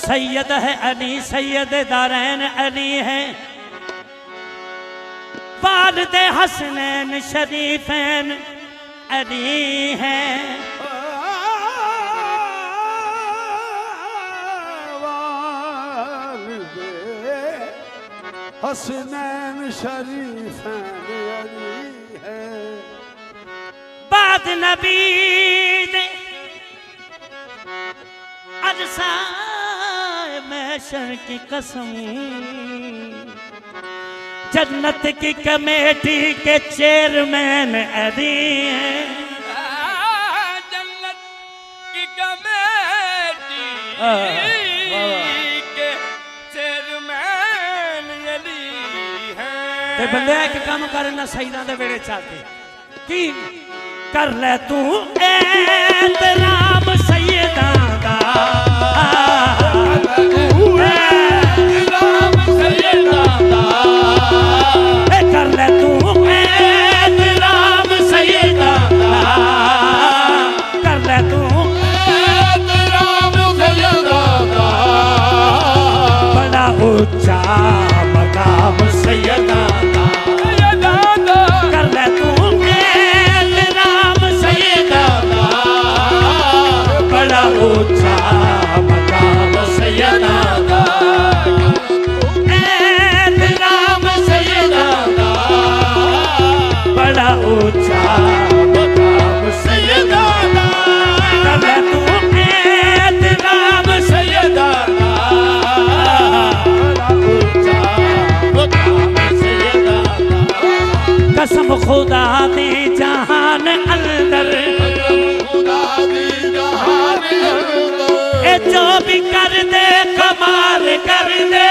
सैयद है अली, सैयद दारैन अली है, वालिद हसनैन शरीफैन अली है। हसनैन शरीफैन अली है। बाद नबी दे अरसा महशर की कसम, जन्नत की कमेटी के चेयरमैन अली हैं। जन्नत की कमेटी के चेयरमैन अली हैं। ते बंदे एक काम करना सईदा दे वेड़े चाहते की कर ले तू एहतराम सैयदा दा, कर ले तू एहतराम सैयदा दा, कर ले तू एहतराम सैयदा दा। बड़ा ऊंचा मकाम सैयदा दा, कर ले तू एहतराम सैयदा दा, बड़ा ऊंचा मकाम सैयदा दा, एहतराम सैयदा दा, बड़ा ऊंचा मकाम सैयदा दा, कर ले तू एहतराम सैयदा दा, बड़ा ऊंचा मकाम सैयदा दा। कसम खुदा दी जहान अंदर, खुदा दी जहान अंदर, ए जो भी कर दे कमाल कर दे,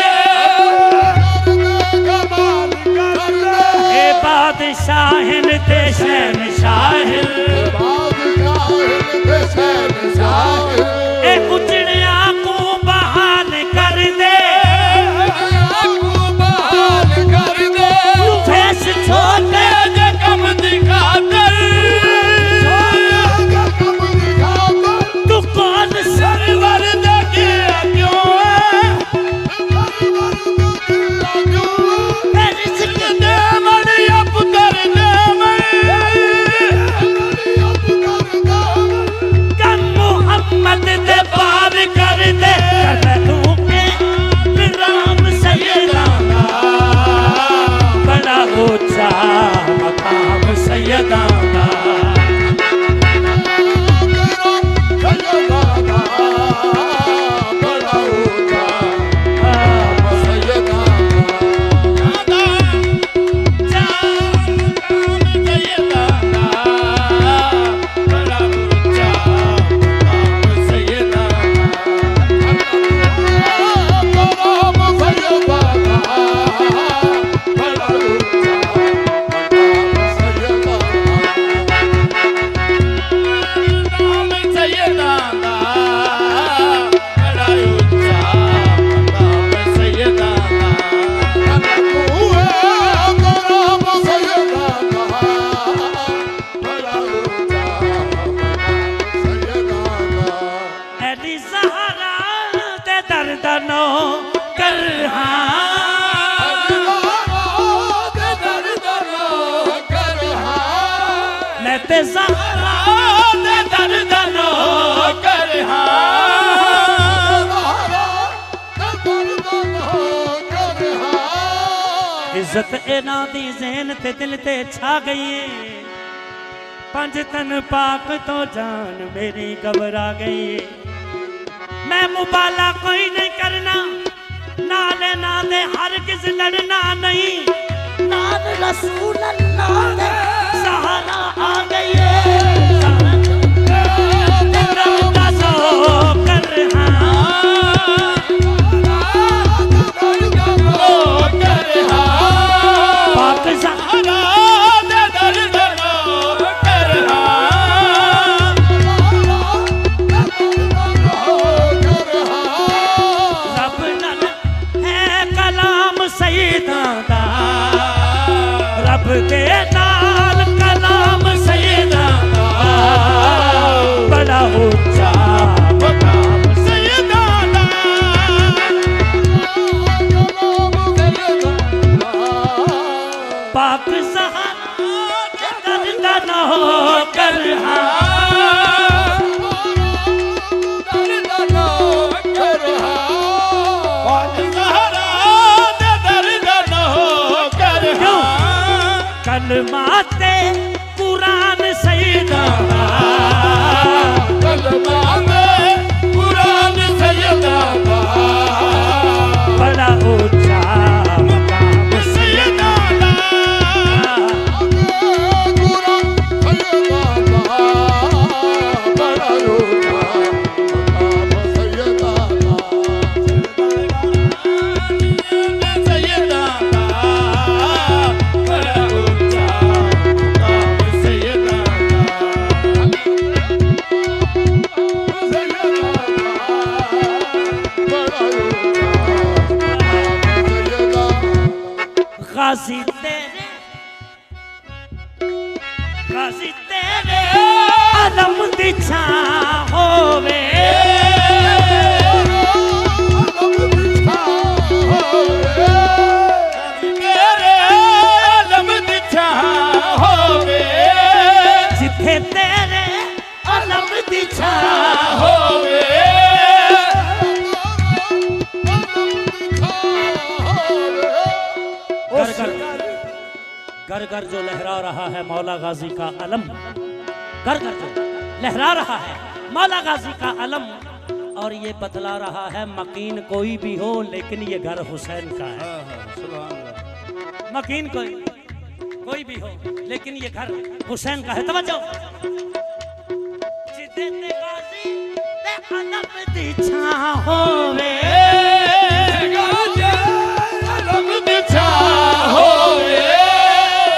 कमाल कर दे। ए बादशाहिन ते शहनशाहिन, बादशाहिन ते शहनशाहिन, ए उजड़िया को बहाल कर दे, आपको बहाल कर दे। फैस छोटे जे कम दिखा कर, कम दिखा कर, तू कौन सरवर दे गया क्यों है, ए रिज़्क दे मड़ी अप कर दे कम मोहम्मद दे पार कर दे, कर तू एहतराम सैयदा दा, बड़ा ऊंचा मकाम सैयदा दा। एली ज़हरा ते दर्दनो कर मैं ते ज़हरा ते दर्दनो कर इज्जत इना दी ज़हन ते दिल ते छा गई है, पंज तन पाक तो जान मेरी घबरा गई है। मैं मुबाला कोई नहीं करना, नाले नाले हर किस लड़ना नहीं, नाल रसूल अल्लाह दे सहारा आ गई है। दर्दा सो कर पाक सहारा दे दर्द कर रब नल है कलाम सईदा दा, रब दे नाल कलाम सईदा दा, गाजी तेरे आलम दी छां होवे तेरे आलम दी छां होवे जिथे तेरे आलम दी छां होवे घर घर जो लहरा रहा है मौला गाजी का अलम, घर घर जो लहरा रहा है मौला गाजी का अलम, और ये बतला रहा है मकीन कोई भी हो लेकिन ये घर हुसैन का है। मकीन कोई भी हो लेकिन ये घर हुसैन का है। तवज्जो जिथे ते गाजी ते अलम दी छां होवे आलम दी छां होवे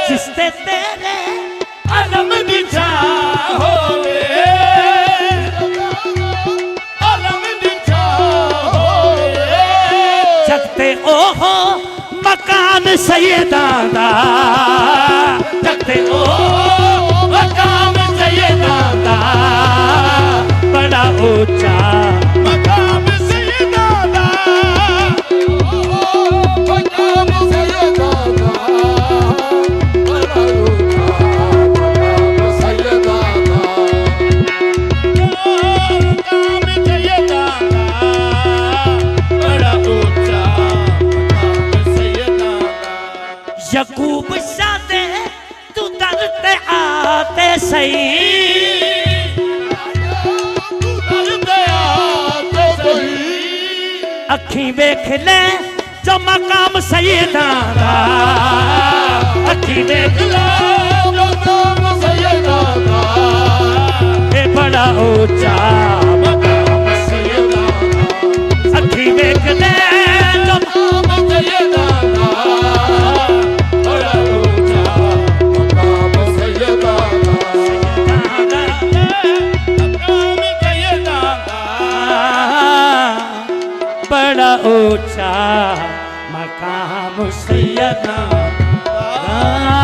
जिसते तेरे आलम दी छां होवे आलम दी छां होवे जगते ओहो मकान सैयदा दा, जगते ओहो मकान सैयदा दा, बड़ा ऊंचा मकाम सैयदा दा मकाम सैयदा दा बड़ा ऊंचा मकाम सैयदा दा मकाम सैयदा दा बड़ा ऊंचा मकाम सैयदा दा यकूब शादे तू दर ते आते सही अखी वेख ले जो मकाम सैयदा दा, अखी वेख ले मकाम सैयदा दा ए बड़ा ऊंचा मकाम सैयदा दा, अखी वेख ले जो मकाम सैयदा दा बड़ा ऊंचा मकाम सैयदा दा मकाम सैयदा दा बड़ा ऊंचा मकाम सैयदा दा।